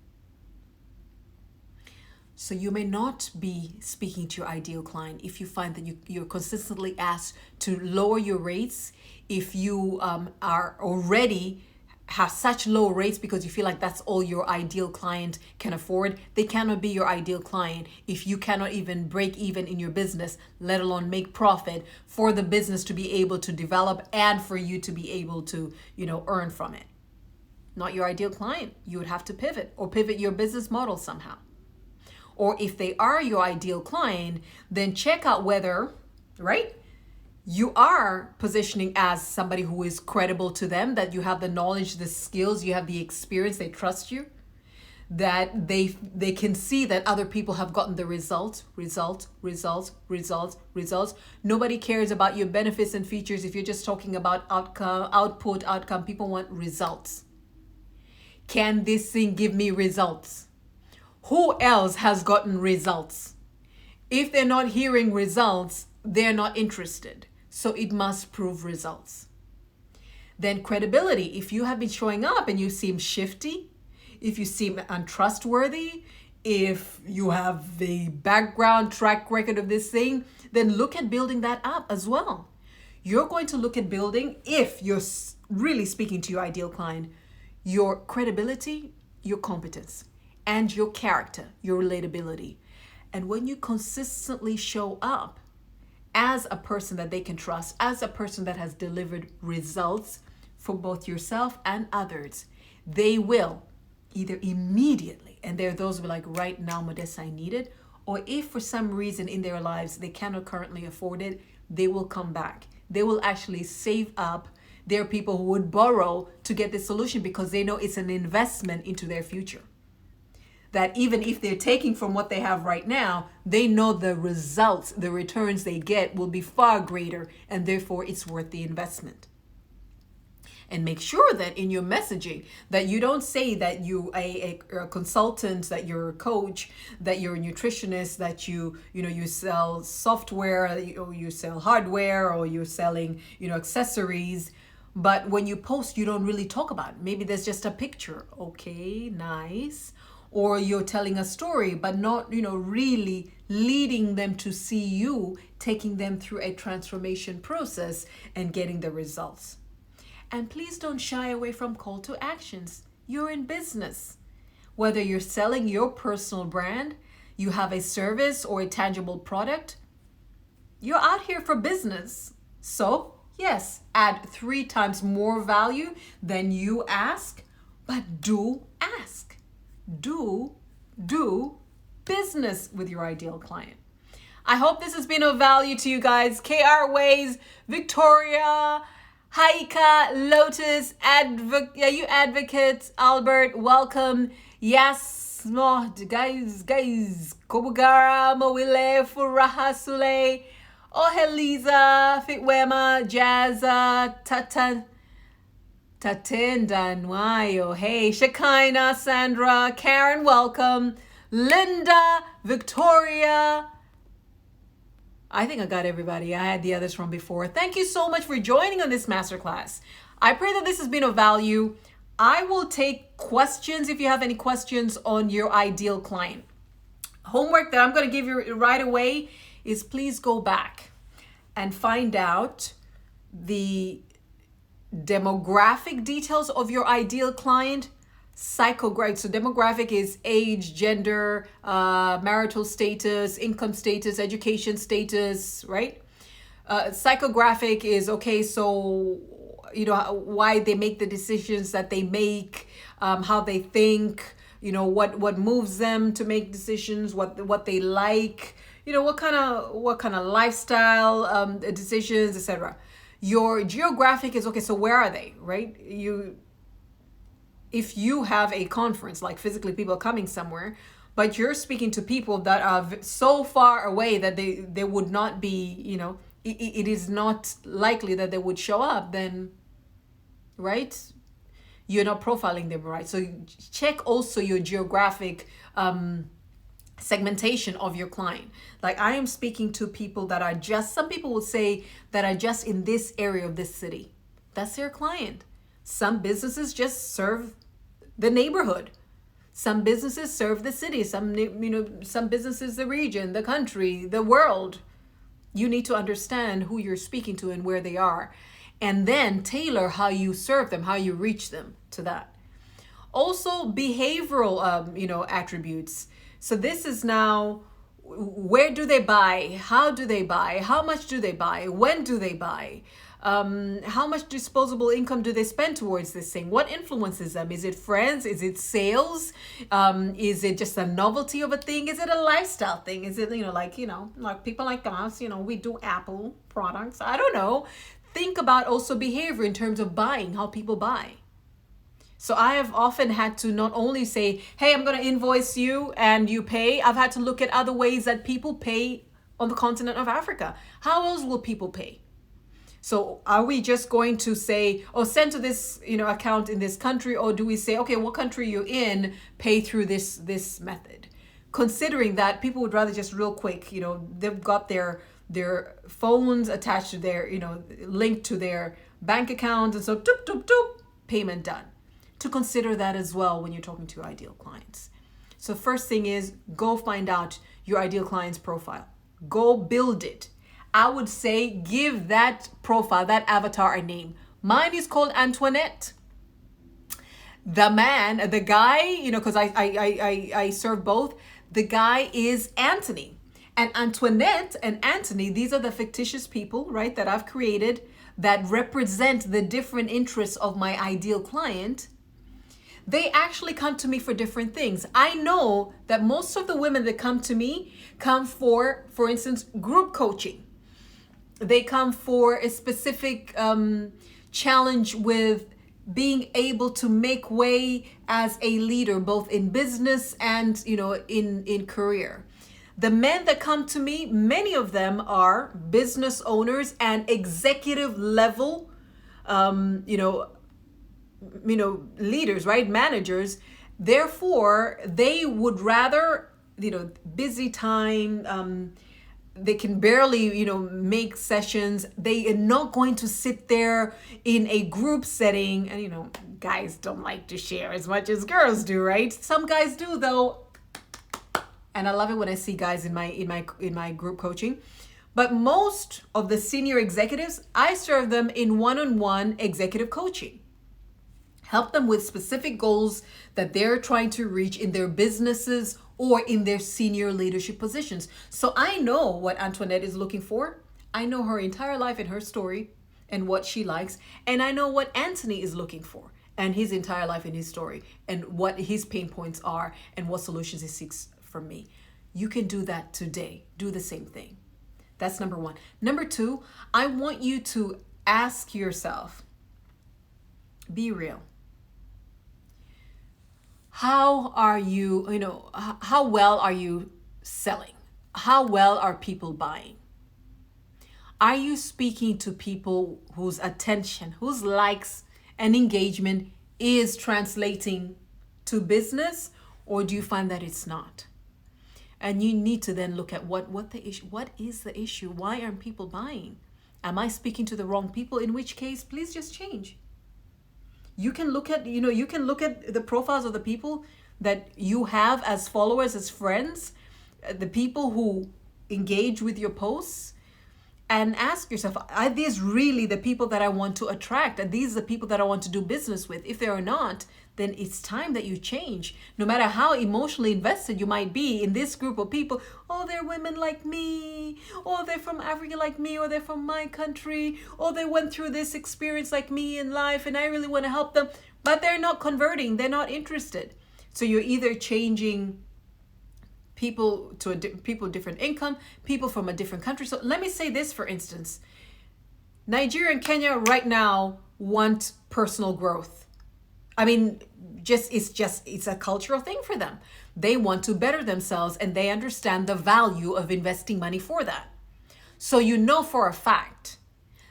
So you may not be speaking to your ideal client if you find that you're consistently asked to lower your rates, if you are already have such low rates because you feel like that's all your ideal client can afford. They cannot be your ideal client if you cannot even break even in your business, let alone make profit for the business to be able to develop and for you to be able to, earn from it. Not your ideal client. You would have to pivot or pivot your business model somehow. Or if they are your ideal client, then check out whether, right, you are positioning as somebody who is credible to them, that you have the knowledge, the skills, you have the experience, they trust you, that they can see that other people have gotten the results. Nobody cares about your benefits and features if you're just talking about outcome. People want results. Can this thing give me results? Who else has gotten results? If they're not hearing results, they're not interested. So it must prove results. Then credibility. If you have been showing up and you seem shifty, if you seem untrustworthy, if you have the background track record of this thing, then look at building that up as well. You're going to look at building, if you're really speaking to your ideal client, your credibility, your competence, and your character, your relatability. And when you consistently show up as a person that they can trust, as a person that has delivered results for both yourself and others, they will either immediately, and there are those who are like, right now, Modesta, I need it, or if for some reason in their lives they cannot currently afford it, they will come back. They will actually save up. There are people who would borrow to get the solution because they know it's an investment into their future. That even if they're taking from what they have right now, they know the results, the returns they get will be far greater, and therefore it's worth the investment. And make sure that in your messaging that you don't say that you a consultant, that you're a coach, that you're a nutritionist, that you sell software, or you sell hardware, or you're selling accessories. But when you post, you don't really talk about it. Maybe there's just a picture. Okay, nice. Or you're telling a story, but not, really leading them to see you, taking them through a transformation process and getting the results. And please don't shy away from call to actions. You're in business. Whether you're selling your personal brand, you have a service or a tangible product, you're out here for business. So, yes, add 3 times more value than you ask, but do ask. Do business with your ideal client. I hope this has been of value to you guys. KR Ways, Victoria, Haika, Lotus, you advocates, Albert, welcome. Yes, guys, Kobugara, Mawile, Furaha Sule, Oheliza, Fitwema, Jazza, Tatenda Nwayo, hey, Shekinah, Sandra, Karen, welcome, Linda, Victoria. I think I got everybody. I had the others from before. Thank you so much for joining on this masterclass. I pray that this has been of value. I will take questions if you have any questions on your ideal client. Homework that I'm going to give you right away is please go back and find out the demographic details of your ideal client. Psychographic. So demographic is age, gender, marital status, income status, education status, right? Psychographic is, okay, so, why they make the decisions that they make, how they think, what moves them to make decisions, what they like, what kind of lifestyle decisions, etc. Your geographic is, okay, so where are they, right? If you have a conference, like physically people coming somewhere, but you're speaking to people that are so far away that they would not be, it is not likely that they would show up, then, right? You're not profiling them right. So check also your geographic segmentation of your client. Like, I am speaking to people that are just, some people would say that are just in this area of this city. That's their client. Some businesses just serve the neighborhood. Some businesses serve the city. Some businesses the region, the country, the world. You need to understand who you're speaking to and where they are, and then tailor how you serve them, how you reach them to that. Also, behavioral, attributes. So this is now, where do they buy? How do they buy? How much do they buy? When do they buy? How much disposable income do they spend towards this thing? What influences them? Is it friends? Is it sales? Is it just a novelty of a thing? Is it a lifestyle thing? Is it, like people like us, we do Apple products. I don't know. Think about also behavior in terms of buying, how people buy. So I have often had to not only say, hey, I'm going to invoice you and you pay. I've had to look at other ways that people pay on the continent of Africa. How else will people pay? So are we just going to say, oh, send to this, account in this country? Or do we say, okay, what country you're in, pay through this method? Considering that people would rather just real quick, they've got their phones attached to their, linked to their bank account. And so doop, doop, doop, payment done. To consider that as well when you're talking to your ideal clients. So first thing is, go find out your ideal client's profile. Go build it. I would say give that profile, that avatar, a name. Mine is called Antoinette. The guy, because I serve both. The guy is Anthony. And Antoinette and Anthony, these are the fictitious people, right, that I've created that represent the different interests of my ideal client. They actually come to me for different things. I know that most of the women that come to me come for instance, group coaching. They come for a specific challenge with being able to make way as a leader, both in business and, in career. The men that come to me, many of them are business owners and executive level, leaders, right? Managers. Therefore, they would rather, busy time, they can barely, make sessions. They are not going to sit there in a group setting. And, guys don't like to share as much as girls do, right? Some guys do though. And I love it when I see guys in my group coaching. But most of the senior executives, I serve them in one-on-one executive coaching. Help them with specific goals that they're trying to reach in their businesses or in their senior leadership positions. So I know what Antoinette is looking for. I know her entire life and her story and what she likes. And I know what Anthony is looking for and his entire life and his story and what his pain points are and what solutions he seeks from me. You can do that today. Do the same thing. That's number one. Number two, I want you to ask yourself, be real. How are you, how well are you selling? How well are people buying? Are you speaking to people whose attention, whose likes and engagement is translating to business, or do you find that it's not? And you need to then look at what is the issue? Why aren't people buying? Am I speaking to the wrong people? In which case, please just change. You can look at, the profiles of the people that you have as followers, as friends, the people who engage with your posts, and ask yourself, are these really the people that I want to attract? Are these the people that I want to do business with? If they are not, then it's time that you change. No matter how emotionally invested you might be in this group of people, oh, they're women like me, or they're from Africa like me, or they're from my country, or they went through this experience like me in life, and I really want to help them, but they're not converting, they're not interested. So you're either changing people to people with different income, people from a different country. So let me say this, for instance, Nigeria and Kenya right now want personal growth. I mean, it's a cultural thing for them. They want to better themselves and they understand the value of investing money for that. So you know for a fact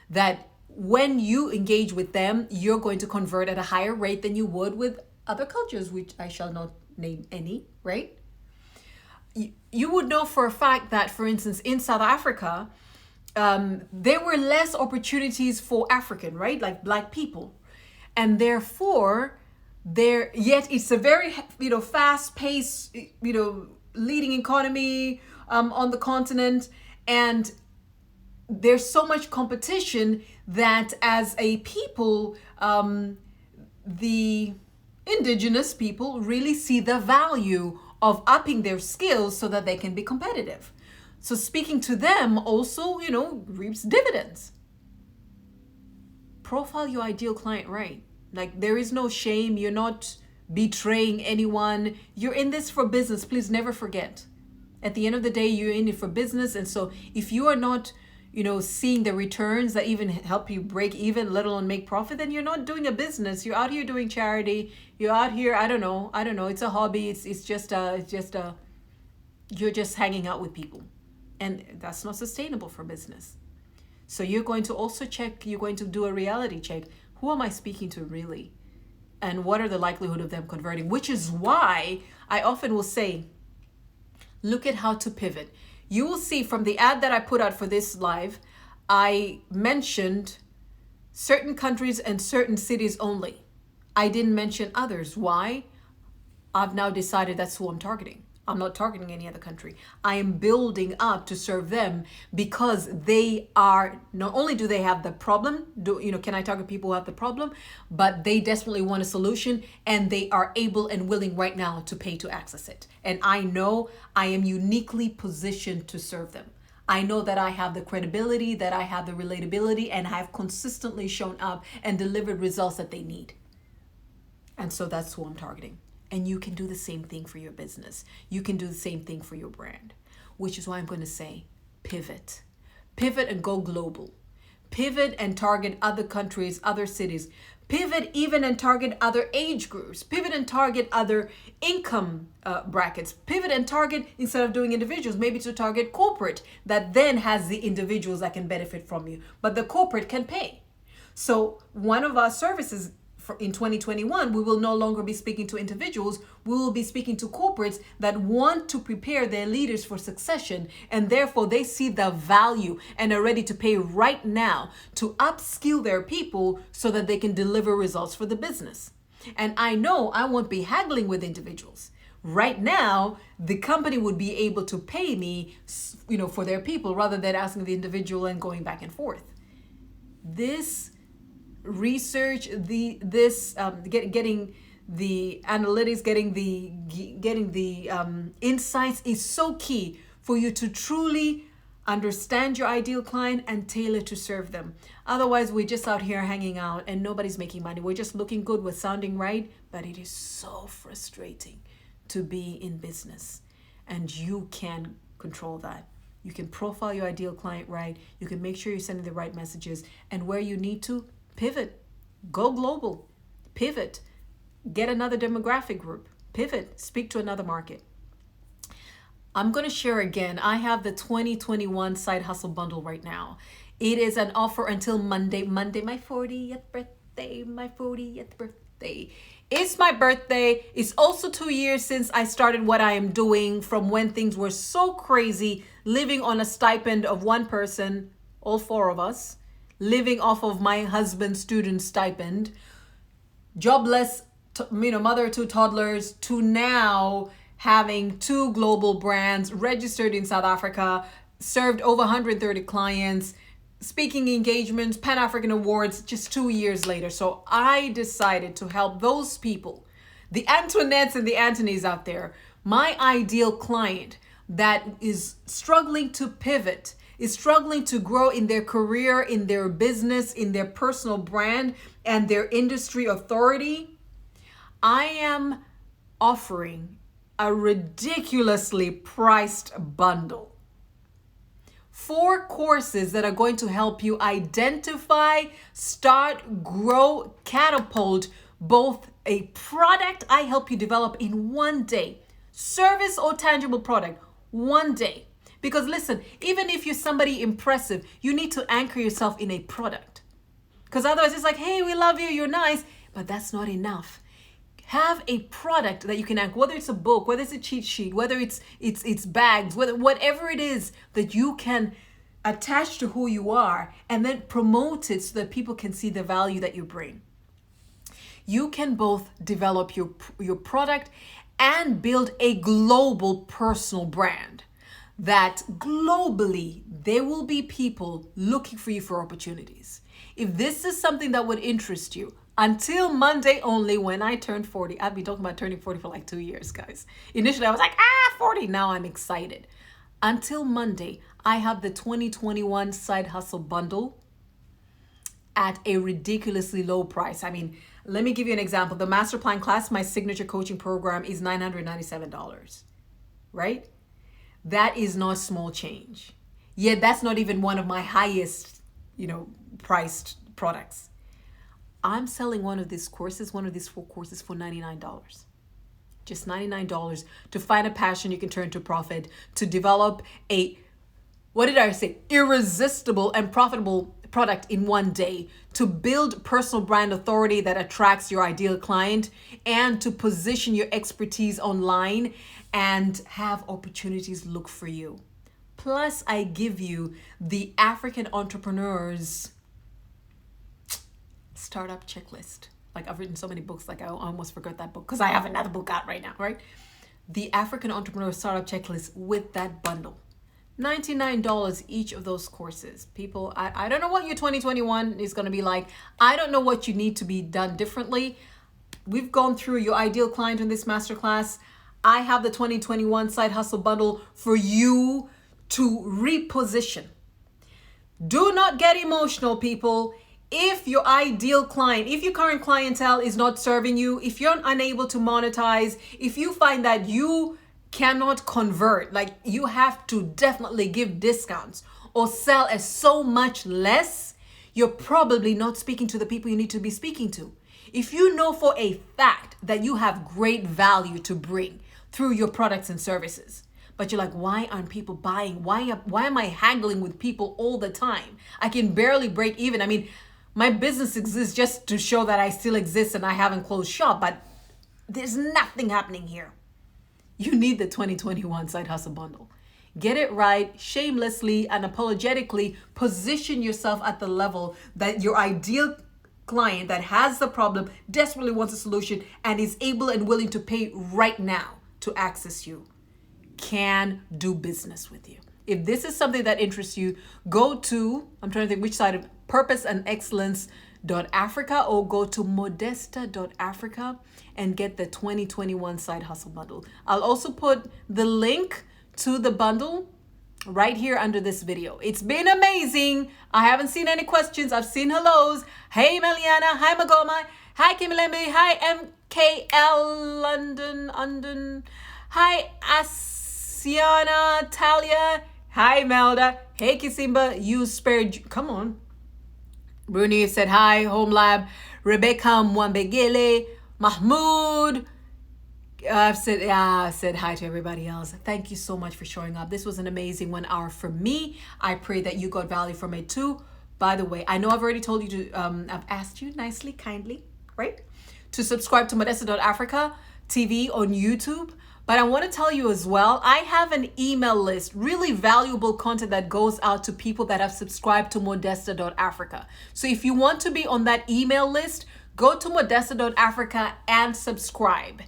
that when you engage with them, you're going to convert at a higher rate than you would with other cultures, which I shall not name any, right? you would know for a fact that, for instance, in South Africa, there were less opportunities for African, right? Like black people. And therefore, yet it's a very, fast paced, leading economy on the continent. And there's so much competition that as a people, the indigenous people really see the value of upping their skills so that they can be competitive. So speaking to them also, reaps dividends. Profile your ideal client right. Like, there is no shame. You're not betraying anyone. You're in this for business. Please never forget. At the end of the day, you're in it for business. And so if you are not, seeing the returns that even help you break even, let alone make profit, then you're not doing a business. You're out here doing charity. You're out here, I don't know. It's a hobby. It's just you're just hanging out with people. And that's not sustainable for business. So you're going to also you're going to do a reality check. Who am I speaking to really? And what are the likelihood of them converting? Which is why I often will say, look at how to pivot. You will see from the ad that I put out for this live, I mentioned certain countries and certain cities only. I didn't mention others. Why? I've now decided that's who I'm targeting. I'm not targeting any other country. I am building up to serve them because they are, not only do they have the problem, can I target people who have the problem, but they desperately want a solution and they are able and willing right now to pay to access it. And I know I am uniquely positioned to serve them. I know that I have the credibility, that I have the relatability, and I have consistently shown up and delivered results that they need. And so that's who I'm targeting. And you can do the same thing for your business. You can do the same thing for your brand, which is why I'm going to say pivot. Pivot and go global. Pivot and target other countries, other cities. Pivot even and target other age groups. Pivot and target other income brackets. Pivot and target, instead of doing individuals, maybe to target corporate that then has the individuals that can benefit from you. But the corporate can pay. So one of our services in 2021, we will no longer be speaking to individuals. We will be speaking to corporates that want to prepare their leaders for succession, and therefore they see the value and are ready to pay right now to upskill their people so that they can deliver results for the business. And I know I won't be haggling with individuals. Right now, the company would be able to pay me, for their people rather than asking the individual and going back and forth. This research, getting the analytics, getting the insights is so key for you to truly understand your ideal client and tailor to serve them. Otherwise, we're just out here hanging out and nobody's making money. We're just looking good, we're sounding right, but it is so frustrating to be in business, and you can control that. You can profile your ideal client right. You can make sure you're sending the right messages, and where you need to, pivot, go global, pivot, get another demographic group, pivot, speak to another market. I'm going to share again, I have the 2021 Side Hustle Bundle right now. It is an offer until Monday, my 40th birthday. It's my birthday. It's also 2 years since I started what I am doing, from when things were so crazy, living on a stipend of one person, all four of us, living off of my husband's student stipend, jobless, mother of two toddlers, to now having 2 global brands, registered in South Africa, served over 130 clients, speaking engagements, Pan-African Awards, just 2 years later. So I decided to help those people, the Antoinettes and the Antonies out there, my ideal client that is struggling to pivot, is struggling to grow in their career, in their business, in their personal brand, and their industry authority. I am offering a ridiculously priced bundle. 4 courses that are going to help you identify, start, grow, catapult both a product I help you develop in 1 day, service or tangible product, 1 day. Because listen, even if you're somebody impressive, you need to anchor yourself in a product. Because otherwise it's like, hey, we love you, you're nice, but that's not enough. Have a product that you can act, whether it's a book, whether it's a cheat sheet, whether it's bags, whatever it is that you can attach to who you are, and then promote it so that people can see the value that you bring. You can both develop your product and build a global personal brand that globally there will be people looking for you for opportunities. If this is something that would interest you, until Monday only, when I turned 40, I've been talking about turning 40 for like 2 years, guys. Initially, I was like, 40. Now I'm excited. Until Monday, I have the 2021 Side Hustle Bundle at a ridiculously low price. I mean, let me give you an example. The Master Plan class, my signature coaching program, is $997, right? That is not small change. Yet that's not even one of my highest, priced products. I'm selling one of these 4 courses for $99. Just $99 to find a passion you can turn to profit, to develop a, irresistible and profitable product in one day, to build personal brand authority that attracts your ideal client, and to position your expertise online and have opportunities look for you. Plus, I give you the African Entrepreneur's Startup Checklist. Like, I've written so many books, like I almost forgot that book because I have another book out right now, right? The African Entrepreneur Startup Checklist with that bundle. $99 each of those courses. People, I don't know what your 2021 is going to be like. I don't know what you need to be done differently. We've gone through your ideal client in this masterclass. I have the 2021 Side Hustle Bundle for you to reposition. Do not get emotional, people. If your ideal client, if your current clientele is not serving you, if you're unable to monetize, if you find that you cannot convert, like you have to definitely give discounts or sell at so much less, you're probably not speaking to the people you need to be speaking to. If you know for a fact that you have great value to bring through your products and services, but you're like, why aren't people buying? Why am I haggling with people all the time? I can barely break even. I mean, my business exists just to show that I still exist and I haven't closed shop, but there's nothing happening here. You need the 2021 Side Hustle Bundle. Get it right, shamelessly and unapologetically position yourself at the level that your ideal client that has the problem desperately wants a solution and is able and willing to pay right now to access you, can do business with you. If this is something that interests you, go to, I'm trying to think which side of purposeandexcellence.africa, or go to modesta.africa and get the 2021 Side Hustle Bundle. I'll also put the link to the bundle right here under this video. It's been amazing. I haven't seen any questions. I've seen hellos. Hey, Meliana. Hi, Magoma. Hi, Kimilembe. Hi, MKL London. Hi, Asiana Talia. Hi, Melda. Hey, Kisimba. You spared. Come on. Bruni said hi. Home Lab. Rebecca Mwambegele. Mahmoud. I've said hi to everybody else. Thank you so much for showing up. This was an amazing 1 hour for me. I pray that you got value from it too. By the way, I know I've already told you to, I've asked you nicely, kindly, right, to subscribe to Modesta.Africa TV on YouTube. But I want to tell you as well, I have an email list, really valuable content that goes out to people that have subscribed to Modesta.Africa. So if you want to be on that email list, go to Modesta.Africa and subscribe.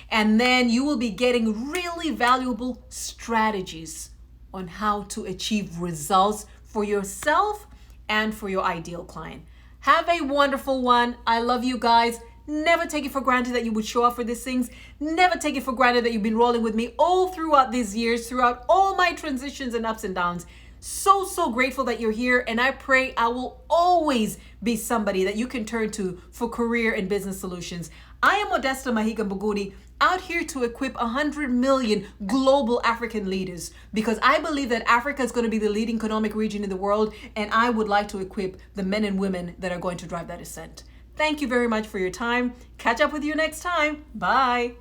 And then you will be getting really valuable strategies on how to achieve results for yourself and for your ideal client. Have a wonderful one. I love you guys. Never take it for granted that you would show up for these things. Never take it for granted that you've been rolling with me all throughout these years, throughout all my transitions and ups and downs. So grateful that you're here, and I pray I will always be somebody that you can turn to for career and business solutions. I am Modesta Mahiga Mbuguni, out here to equip 100 million global African leaders, because I believe that Africa is going to be the leading economic region in the world, and I would like to equip the men and women that are going to drive that ascent. Thank you very much for your time. Catch up with you next time. Bye.